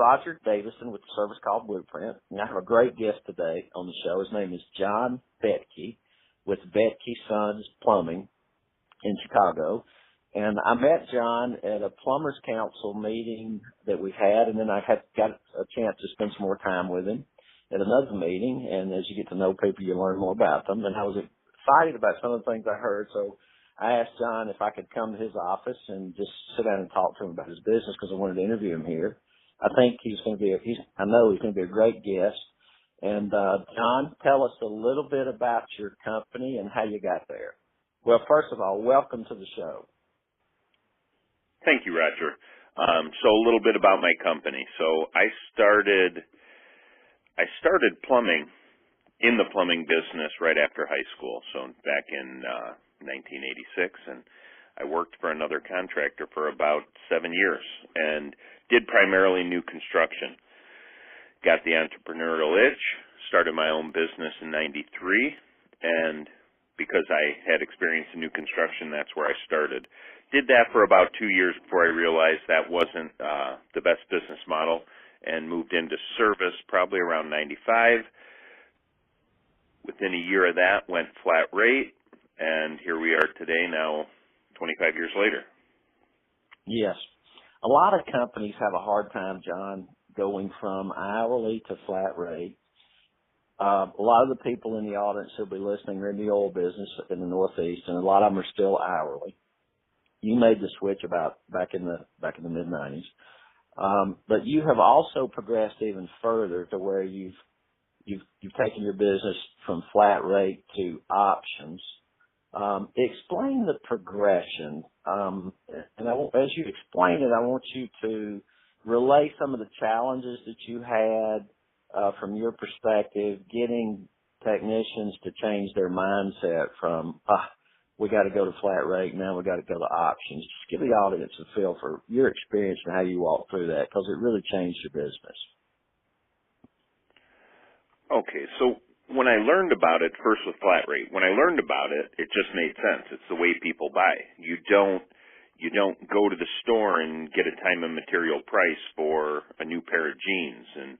Roger Daviston with the service called Blueprint, and I have a great guest today on the show. His name is John Beathke with Beathke Sons Plumbing in Chicago. And I met John at a Plumbers Council meeting that we had, and then I got a chance to spend some more time with him at another meeting. And as you get to know people, you learn more about them. And I was excited about some of the things I heard, so I asked John if I could come to his office and just sit down and talk to him about his business because I wanted to interview him here. I think I know he's going to be a great guest. And John, tell us a little bit about your company and how you got there. Well, first of all, welcome to the show. Thank you, Roger. So a little bit about my company. So I started plumbing in the plumbing business right after high school. So back in 1986, and I worked for another contractor for about 7 years and did primarily new construction. Got the entrepreneurial itch, started my own business in 93, and because I had experience in new construction, that's where I started. Did that for about 2 years before I realized that wasn't the best business model, and moved into service probably around 95. Within a year of that, went flat rate, and here we are today now, 25 years later. Yes. A lot of companies have a hard time, John, going from hourly to flat rate. A lot of the people in the audience who'll be listening are in the oil business in the Northeast, and a lot of them are still hourly. You made the switch back in the mid-90s, but you have also progressed even further to where you've taken your business from flat rate to options. Explain the progression, and as you explain it, I want you to relay some of the challenges that you had from your perspective, getting technicians to change their mindset from we got to go to flat rate, now we got to go to options. Just give the audience a feel for your experience and how you walked through that, because it really changed your business. Okay, so when I learned about it, first with flat rate, when I learned about it, it just made sense. It's the way people buy. You don't go to the store and get a time and material price for a new pair of jeans, and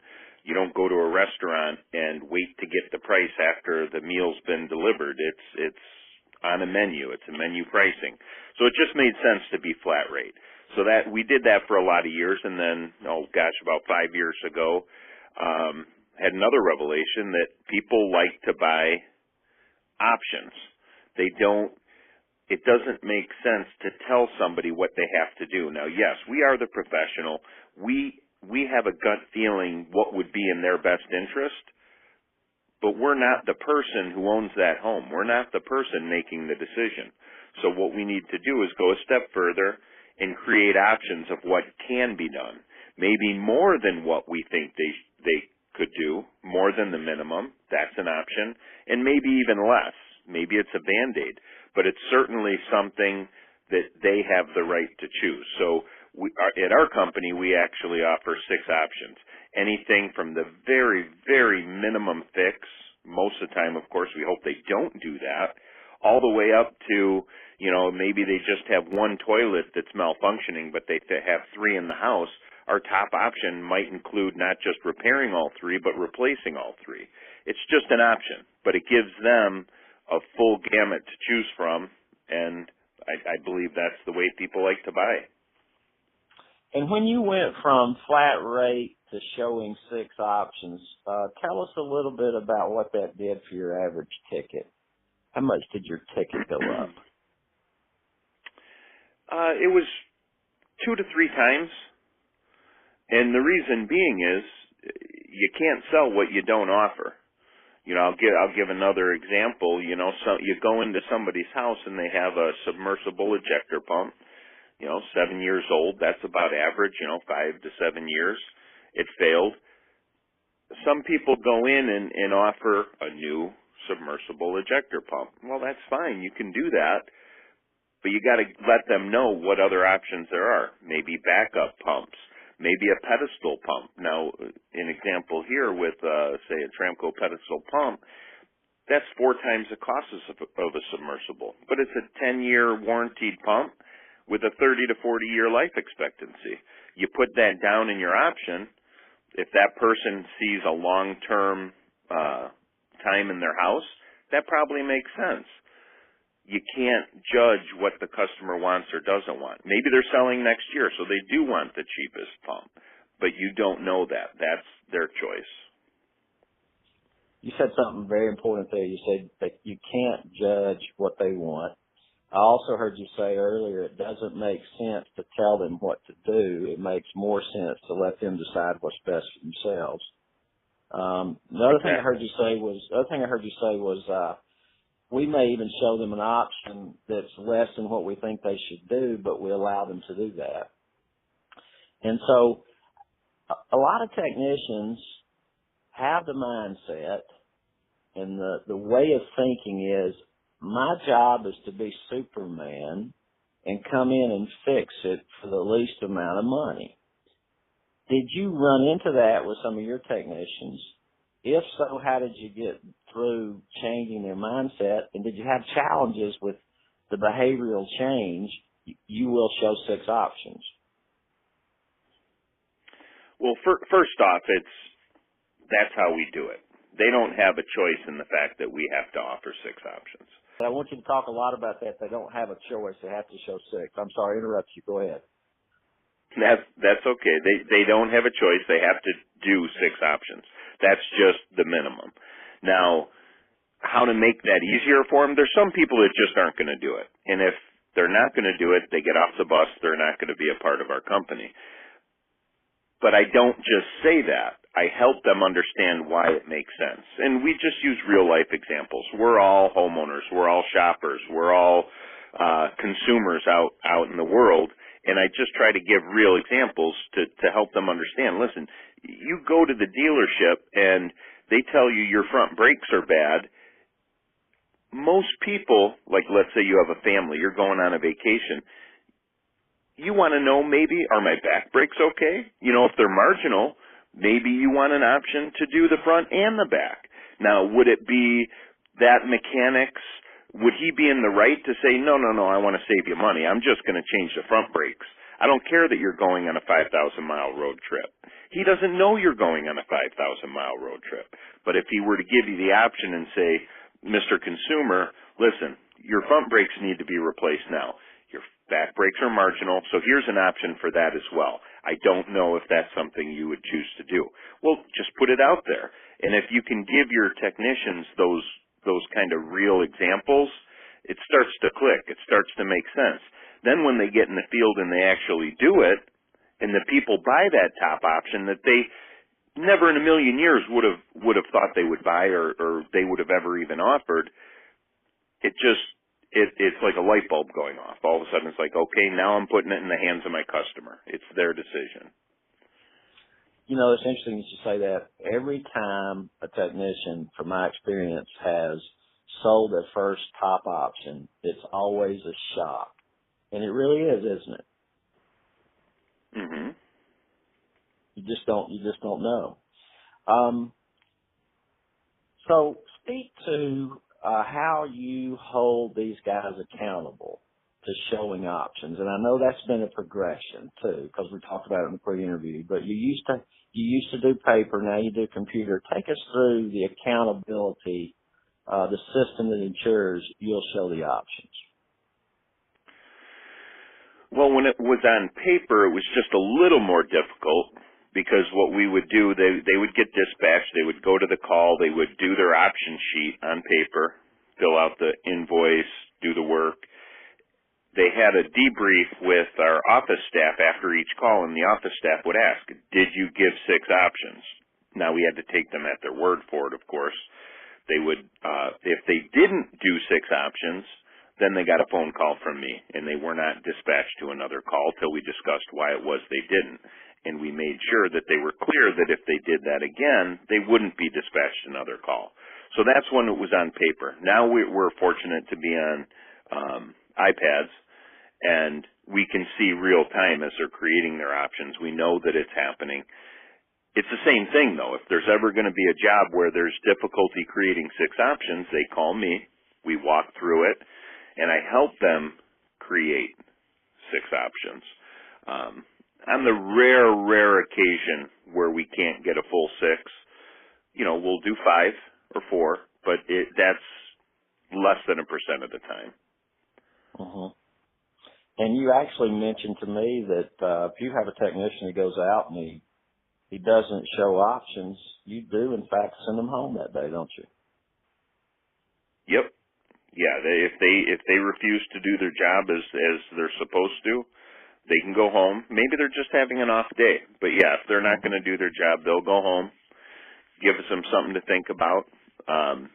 you don't go to a restaurant and wait to get the price after the meal's been delivered. It's on a menu. It's a menu pricing. So it just made sense to be flat rate. So that we did that for a lot of years, and then, about 5 years ago, had another revelation that people like to buy options. It doesn't make sense to tell somebody what they have to do. Now, yes, we are the professional. We have a gut feeling what would be in their best interest, but we're not the person who owns that home. We're not the person making the decision. So what we need to do is go a step further and create options of what can be done. Maybe more than what we think they could do, more than the minimum. That's an option. And maybe even less. Maybe it's a Band-Aid. But it's certainly something that they have the right to choose. So at our company, we actually offer 6 options. Anything from the very, very minimum fix, most of the time, of course, we hope they don't do that, all the way up to, maybe they just have one toilet that's malfunctioning, but they have 3 in the house. Our top option might include not just repairing all 3, but replacing all 3. It's just an option, but it gives them a full gamut to choose from, and I believe that's the way people like to buy. And when you went from flat rate to showing 6 options, tell us a little bit about what that did for your average ticket. How much did your ticket go up? It was 2 to 3 times. And the reason being is you can't sell what you don't offer. I'll give another example. So you go into somebody's house and they have a submersible ejector pump, 7 years old. That's about average, 5 to 7 years. It failed. Some people go in and offer a new submersible ejector pump. Well, that's fine. You can do that. But you got to let them know what other options there are. Maybe backup pumps. Maybe a pedestal pump. Now, an example here with, say, a Tramco pedestal pump, that's 4 times the cost of a submersible. But it's a 10-year warranted pump with a 30 to 40-year life expectancy. You put that down in your option, If that person sees a long-term time in their house, that probably makes sense. You can't judge what the customer wants or doesn't want. Maybe they're selling next year, so they do want the cheapest pump, but you don't know that. That's their choice. You said something very important there. You said that you can't judge what they want. I also heard you say earlier it doesn't make sense to tell them what to do. It makes more sense to let them decide what's best for themselves. The other thing I heard you say was we may even show them an option that's less than what we think they should do, but we allow them to do that. And so a lot of technicians have the mindset and the way of thinking is, my job is to be Superman and come in and fix it for the least amount of money. Did you run into that with some of your technicians? If so, how did you get through changing their mindset? And did you have challenges with the behavioral change? You will show 6 options. Well, first off, that's how we do it. They don't have a choice in the fact that we have to offer 6 options. I want you to talk a lot about that. They don't have a choice. They have to show 6. I'm sorry, I interrupt you. Go ahead. That's okay. They don't have a choice. They have to do 6 options. That's just the minimum. Now, how to make that easier for them? There's some people that just aren't going to do it. And if they're not going to do it, they get off the bus. They're not going to be a part of our company. But I don't just say that. I help them understand why it makes sense. And we just use real-life examples. We're all homeowners. We're all shoppers. We're all consumers out in the world. And I just try to give real examples to help them understand. Listen, you go to the dealership and they tell you your front brakes are bad. Most people, like let's say you have a family, you're going on a vacation, you want to know maybe, are my back brakes okay? You know, if they're marginal, maybe you want an option to do the front and the back. Now, would it be that mechanic's, would he be in the right to say, no, I want to save you money. I'm just going to change the front brakes. I don't care that you're going on a 5,000-mile road trip. He doesn't know you're going on a 5,000-mile road trip. But if he were to give you the option and say, Mr. Consumer, listen, your front brakes need to be replaced now. Your back brakes are marginal, so here's an option for that as well. I don't know if that's something you would choose to do. Well, just put it out there. And if you can give your technicians those kind of real examples, it starts to click. It starts to make sense. Then when they get in the field and they actually do it, and the people buy that top option that they never in a million years would have thought they would buy or they would have ever even offered, it's like a light bulb going off. All of a sudden it's like, okay, now I'm putting it in the hands of my customer. It's their decision. You know, it's interesting that you say that. Every time a technician, from my experience, has sold their first top option, it's always a shock. And it really is, isn't it? Mm-hmm. You just don't know. So speak to how you hold these guys accountable to showing options. And I know that's been a progression too, because we talked about it in the pre-interview, but you used to do paper, now you do computer. Take us through the accountability, the system that ensures you'll show the options. Well, when it was on paper, it was just a little more difficult because what we would do, they would get dispatched, they would go to the call, they would do their option sheet on paper, fill out the invoice, do the work. They had a debrief with our office staff after each call, and the office staff would ask, did you give 6 options? Now, we had to take them at their word for it, of course. They would, if they didn't do 6 options, then they got a phone call from me, and they were not dispatched to another call till we discussed why it was they didn't. And we made sure that they were clear that if they did that again, they wouldn't be dispatched to another call. So that's when it was on paper. Now we're fortunate to be on iPads, and we can see real time as they're creating their options. We know that it's happening. It's the same thing, though. If there's ever going to be a job where there's difficulty creating 6 options, they call me, we walk through it, and I help them create 6 options. On the rare occasion where we can't get a full 6, we'll do 5 or 4, but that's less than 1% of the time. Mm-hmm. And you actually mentioned to me that if you have a technician that goes out and he doesn't show options, you do in fact send them home that day, don't you? Yep. Yeah. If they refuse to do their job as they're supposed to, they can go home. Maybe they're just having an off day, but yeah, if they're not going to do their job, they'll go home. Give them something to think about.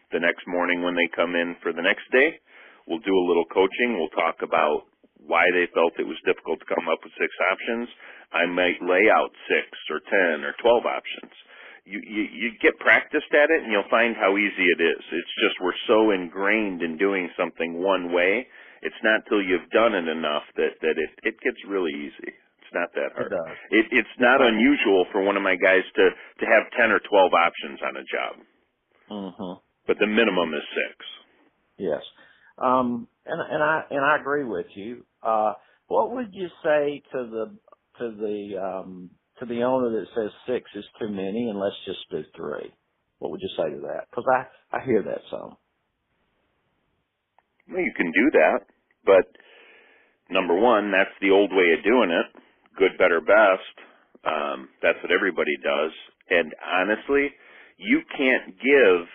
The next morning when they come in for the next day, we'll do a little coaching. We'll talk about why they felt it was difficult to come up with 6 options. I might lay out 6 or 10 or 12 options. You get practiced at it, and you'll find how easy it is. It's just we're so ingrained in doing something one way. It's not till you've done it enough that it gets really easy. It's not that hard. It does. It's not unusual for one of my guys to have 10 or 12 options on a job. Mm-hmm. But the minimum is 6. Yes. And I agree with you. What would you say to the owner that says 6 is too many and let's just do 3? What would you say to that? Because I hear that some. Well, you can do that, but number one, that's the old way of doing it. Good, better, best. That's what everybody does. And honestly, you can't give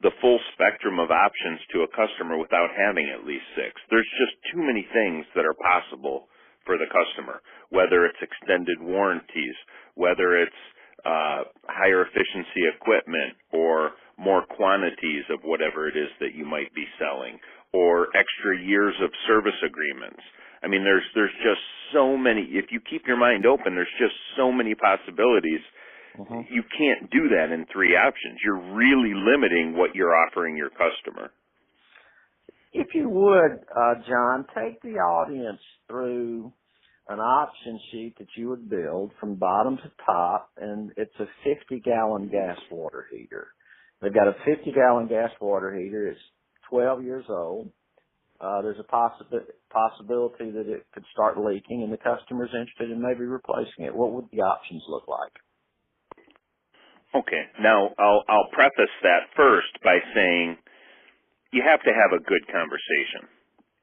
the full spectrum of options to a customer without having at least 6. There's just too many things that are possible for the customer, whether it's extended warranties, whether it's higher efficiency equipment or more quantities of whatever it is that you might be selling, or extra years of service agreements. I mean, there's just so many. If you keep your mind open, there's just so many possibilities. Mm-hmm. You can't do that in 3 options. You're really limiting what you're offering your customer. If you would, John, take the audience through an option sheet that you would build from bottom to top, and it's a 50-gallon gas water heater. They've got a 50-gallon gas water heater. It's 12 years old. There's a possibility that it could start leaking, and the customer's interested in maybe replacing it. What would the options look like? Okay. Now, I'll preface that first by saying you have to have a good conversation.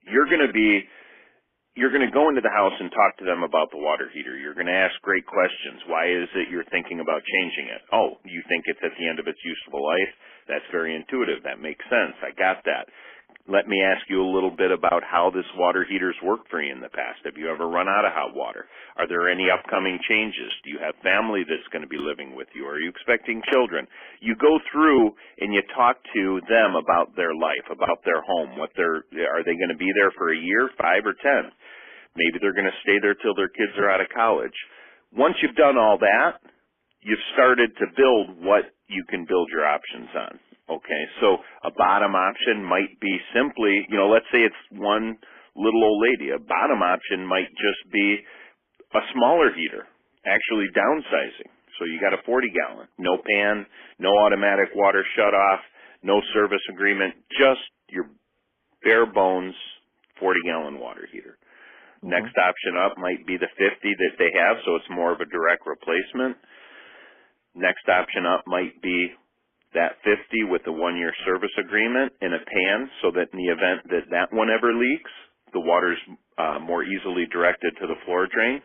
You're going to go into the house and talk to them about the water heater. You're going to ask great questions. Why is it you're thinking about changing it? Oh, you think it's at the end of its useful life? That's very intuitive. That makes sense. I got that. Let me ask you a little bit about how this water heater's worked for you in the past. Have you ever run out of hot water? Are there any upcoming changes? Do you have family that's going to be living with you? Are you expecting children? You go through and you talk to them about their life, about their home. Are they going to be there for a year, 5 or 10? Maybe they're going to stay there till their kids are out of college. Once you've done all that, you've started to build what you can build your options on. Okay, so a bottom option might be simply, let's say it's one little old lady. A bottom option might just be a smaller heater, actually downsizing. So you got a 40-gallon, no pan, no automatic water shutoff, no service agreement, just your bare bones 40-gallon water heater. Mm-hmm. Next option up might be the 50 that they have, so it's more of a direct replacement. Next option up might be that 50 with the 1-year service agreement in a pan, so that in the event that that one ever leaks, the water's more easily directed to the floor drain.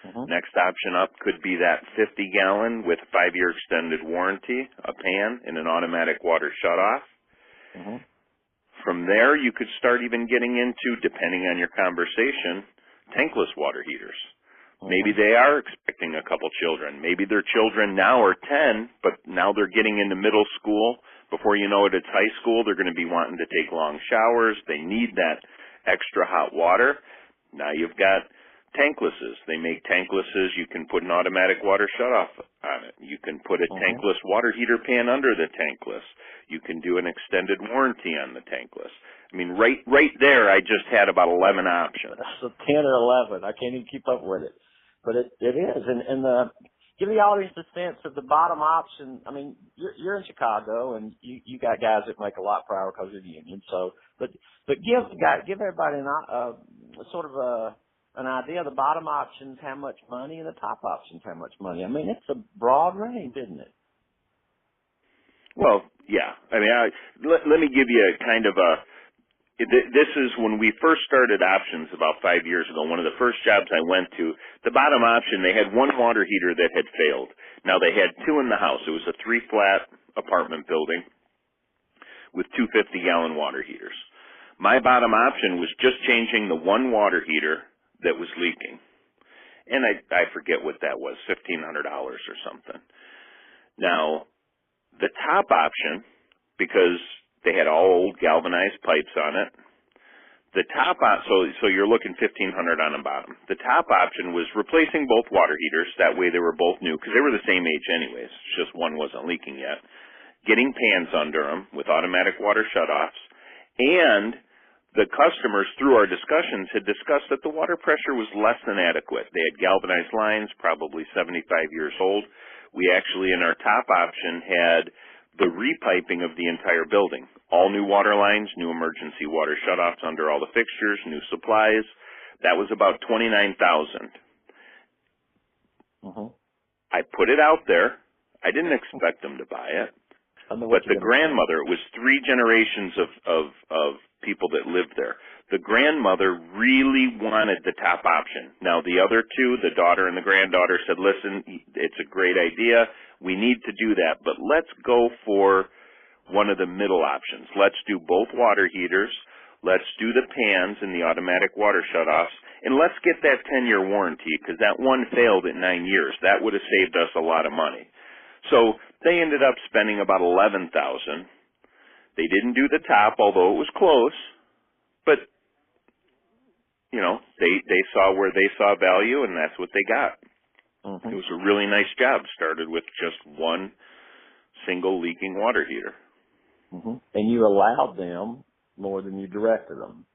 Mm-hmm. Next option up could be that 50-gallon with 5-year extended warranty, a pan, and an automatic water shutoff. Mm-hmm. From there, you could start even getting into, depending on your conversation, tankless water heaters. Maybe they are expecting a couple children. Maybe their children now are 10, but now they're getting into middle school. Before you know it, it's high school. They're going to be wanting to take long showers. They need that extra hot water. Now you've got tanklesses. They make tanklesses. You can put an automatic water shutoff on it. You can put a tankless water heater pan under the tankless. You can do an extended warranty on the tankless. I mean, right there, I just had about 11 options. So 10 or 11. I can't even keep up with it. But it is. And give the audience a sense of the bottom option. I mean, you're in Chicago, and you got guys that make a lot per hour because of the union. So, but give everybody sort of an idea. The bottom option's how much money, and the top option's how much money. I mean, it's a broad range, isn't it? Well, yeah. I mean, let me give you a kind of a. This is when we first started options about 5 years ago. One of the first jobs I went to, the bottom option, they had one water heater that had failed. Now they had two in the house. It was a 3-flat apartment building with two 50-gallon water heaters. My bottom option was just changing the one water heater that was leaking. And I forget what that was, $1,500 or something. Now, the top option, because they had all old galvanized pipes on it, the top so you're looking $1,500 on the bottom. The top option was replacing both water heaters. That way they were both new, because they were the same age anyways. It's just one wasn't leaking yet. Getting pans under them with automatic water shutoffs, and the customers, through our discussions, had discussed that the water pressure was less than adequate. They had galvanized lines, probably 75 years old. We actually, in our top option, had the repiping of the entire building. All new water lines, new emergency water shutoffs under all the fixtures, new supplies. That was about $29,000. Mm-hmm. I put it out there. I didn't expect them to buy it. But the grandmother, it was 3 generations of people that lived there. The grandmother really wanted the top option. Now, the other two, the daughter and the granddaughter, said, listen, it's a great idea. We need to do that, but let's go for one of the middle options. Let's do both water heaters. Let's do the pans and the automatic water shutoffs, and let's get that 10-year warranty, because that one failed at 9 years. That would have saved us a lot of money. So they ended up spending about $11,000. They didn't do the top, although it was close, but you know, they saw where they saw value, and that's what they got. Mm-hmm. It was a really nice job. Started with just one single leaking water heater. Mm-hmm. And you allowed them more than you directed them.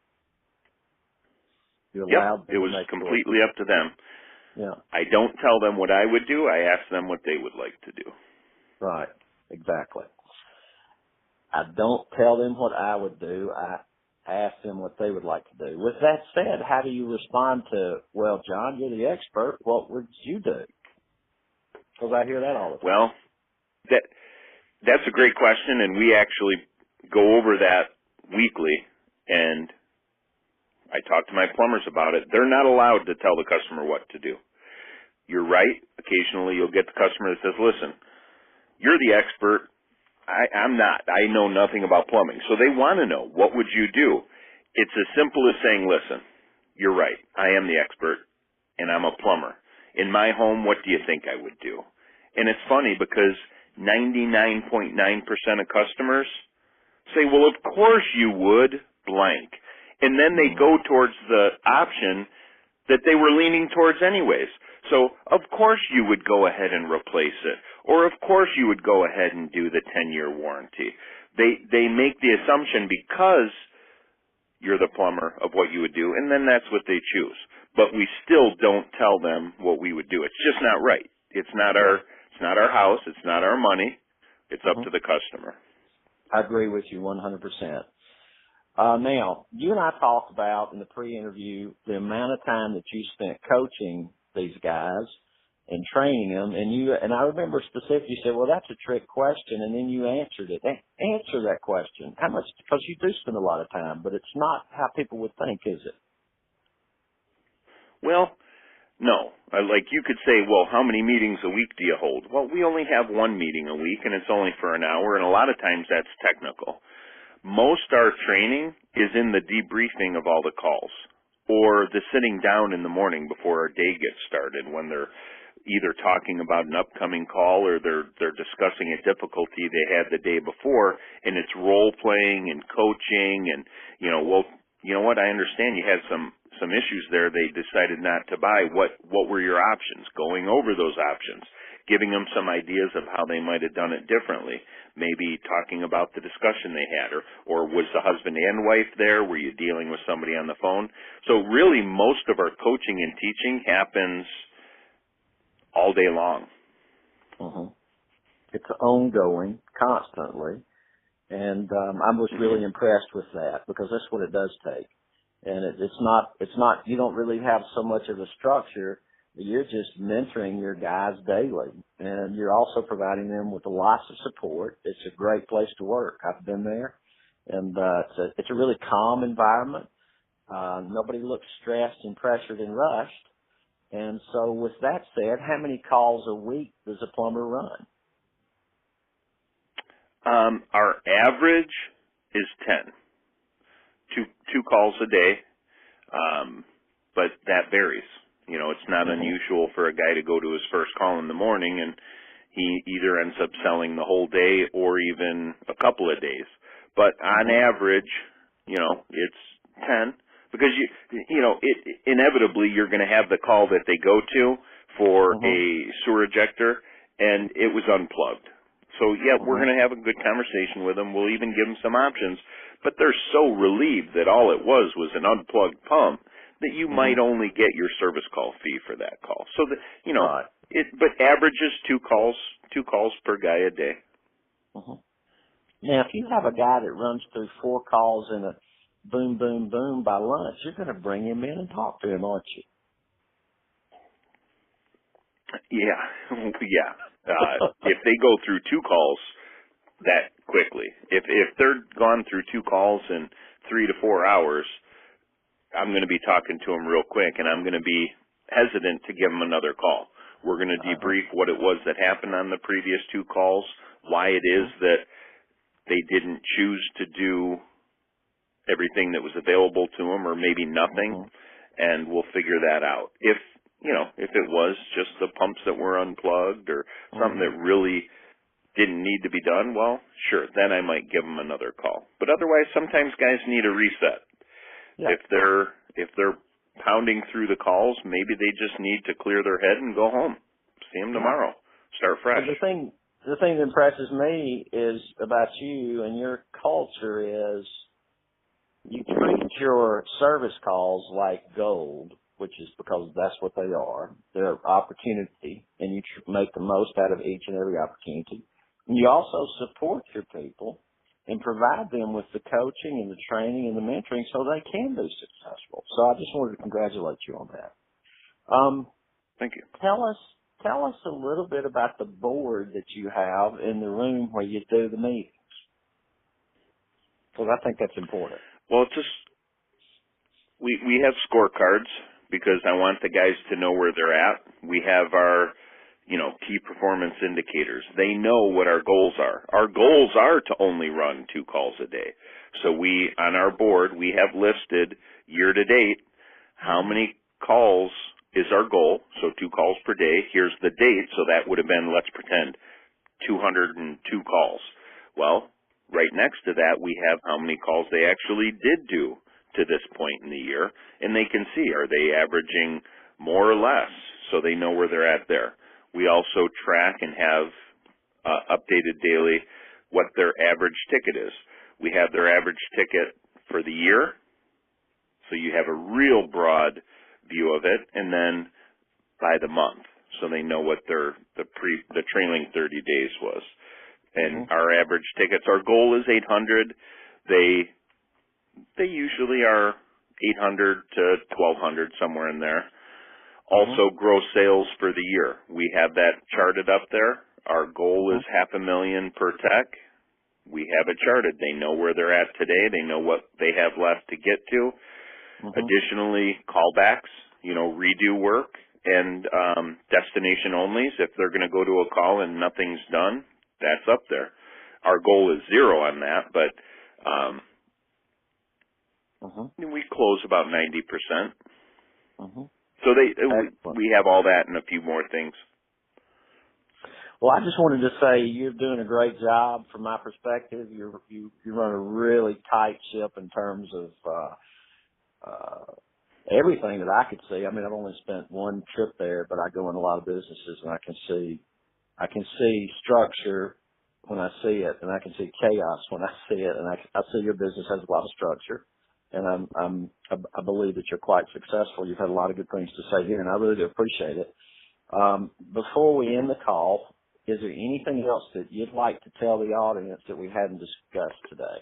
You allowed them. It was completely up to them. Yeah. I don't tell them what I would do. I ask them what they would like to do. Right. Exactly. I don't tell them what I would do. I ask them what they would like to do. With that said, how do you respond to, well, John, you're the expert. What would you do? Because I hear that all the time. Well, that's a great question, and we actually go over that weekly, and I talk to my plumbers about it. They're not allowed to tell the customer what to do. You're right. Occasionally you'll get the customer that says, listen, you're the expert. I'm not. I know nothing about plumbing. So they want to know, what would you do? It's as simple as saying, listen, you're right. I am the expert, and I'm a plumber. In my home, what do you think I would do? And it's funny because 99.9% of customers say, well, of course you would, blank. And then they go towards the option that they were leaning towards anyways. So, of course you would go ahead and replace it. Or, of course you would go ahead and do the 10-year warranty. They make the assumption because you're the plumber of what you would do, and then that's what they choose. But we still don't tell them what we would do. It's just not right. It's not our house. It's not our money. It's up to the customer. I agree with you 100%. Now, you and I talked about in the pre-interview the amount of time that you spent coaching these guys and training them, and I remember specifically you said, well, that's a trick question, and then you answered it. Answer that question. How much? Because you do spend a lot of time, but it's not how people would think, is it? Well, no. Like you could say, well, how many meetings a week do you hold? Well, we only have one meeting a week, and it's only for an hour, and a lot of times that's technical. Most our training is in the debriefing of all the calls, or the sitting down in the morning before our day gets started, when they're either talking about an upcoming call or they're discussing a difficulty they had the day before, and it's role playing and coaching, and well, you know what, I understand you had some issues there. They decided not to buy. What were your options? Going over those options, giving them some ideas of how they might have done it differently. Maybe talking about the discussion they had, or was the husband and wife there? Were you dealing with somebody on the phone? So really, most of our coaching and teaching happens all day long. It's ongoing, constantly, and I was really impressed with that, because that's what it does take. And it's not, you don't really have so much of a structure. You're just mentoring your guys daily, and you're also providing them with lots of support. It's a great place to work. I've been there, and it's a really calm environment. Nobody looks stressed and pressured and rushed. And so with that said, how many calls a week does a plumber run? Our average is 10. Two calls a day, but that varies. You know, it's not unusual for a guy to go to his first call in the morning and he either ends up selling the whole day or even a couple of days. But on average, you know, it's 10 because inevitably you're going to have the call that they go to for a sewer ejector and it was unplugged. So yeah, we're going to have a good conversation with them. We'll even give them some options, but they're so relieved that all it was an unplugged pump that you might only get your service call fee for that call. So that, you know, but averages two calls per guy a day. Now, if you have a guy that runs through 4 calls in a boom, boom, boom by lunch, you're going to bring him in and talk to him, aren't you? Yeah. If they go through 2 calls that quickly, if they're gone through 2 calls in 3 to 4 hours, I'm going to be talking to them real quick, and I'm going to be hesitant to give them another call. We're going to debrief what it was that happened on the previous 2 calls, why it is that they didn't choose to do everything that was available to them, or maybe nothing, and we'll figure that out. If it was just the pumps that were unplugged or something that really didn't need to be done, well, sure, then I might give them another call. But otherwise, sometimes guys need a reset. Yeah. If they're pounding through the calls, maybe they just need to clear their head and go home. See them tomorrow. Start fresh. But the thing that impresses me is about you and your culture is you treat your service calls like gold, which is because that's what they are. They're opportunity, and you make the most out of each and every opportunity. And you also support your people and provide them with the coaching and the training and the mentoring so they can be successful. So I just wanted to congratulate you on that. Thank you. Tell us a little bit about the board that you have in the room where you do the meetings, because I think that's important. Well, it's just we have scorecards because I want the guys to know where they're at. We have our key performance indicators. They know what our goals are. Our goals are to only run 2 calls a day. So on our board, we have listed year to date how many calls is our goal. So 2 calls per day. Here's the date. So that would have been, let's pretend, 202 calls. Well, right next to that, we have how many calls they actually did do to this point in the year. And they can see, are they averaging more or less? So they know where they're at there. We also track and have updated daily what their average ticket is. We have their average ticket for the year, so you have a real broad view of it, and then by the month, so they know what the trailing 30 days was. And our average tickets, our goal is 800. They usually are 800 to 1,200, somewhere in there. Also, gross sales for the year. We have that charted up there. Our goal is $500,000 per tech. We have it charted. They know where they're at today. They know what they have left to get to. Additionally, callbacks, redo work, and destination onlys. If they're going to go to a call and nothing's done, that's up there. Our goal is 0 on that, but we close about 90%. So we have all that and a few more things. Well, I just wanted to say you're doing a great job from my perspective. You run a really tight ship in terms of everything that I could see. I mean, I've only spent 1 trip there, but I go in a lot of businesses and I can see structure when I see it, and I can see chaos when I see it, and I see your business has a lot of structure. And I believe that you're quite successful. You've had a lot of good things to say here, and I really do appreciate it. Before we end the call, is there anything else that you'd like to tell the audience that we hadn't discussed today?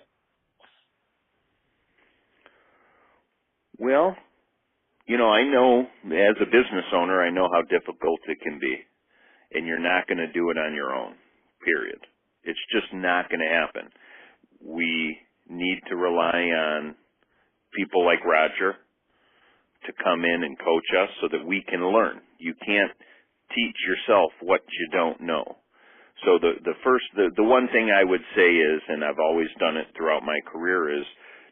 Well, I know as a business owner, I know how difficult it can be. And you're not going to do it on your own, period. It's just not going to happen. We need to rely on people like Roger to come in and coach us so that we can learn. You can't teach yourself what you don't know. So the one thing I would say is, and I've always done it throughout my career, is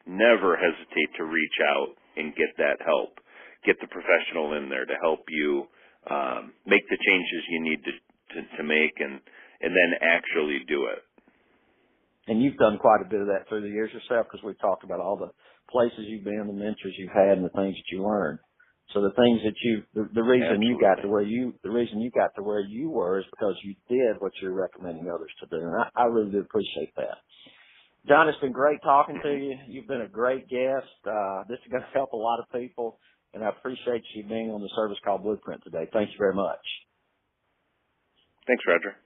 never hesitate to reach out and get that help. Get the professional in there to help you make the changes you need to make, and then actually do it. And you've done quite a bit of that through the years yourself, because we've talked about all the places you've been, the mentors you've had, and the things that you learned. So the things that the reason Absolutely. you got to where you were is because you did what you're recommending others to do. And I really do appreciate that. John, it's been great talking to you. You've been a great guest. This is going to help a lot of people, and I appreciate you being on the Service Call Blueprint today. Thank you very much. Thanks, Roger.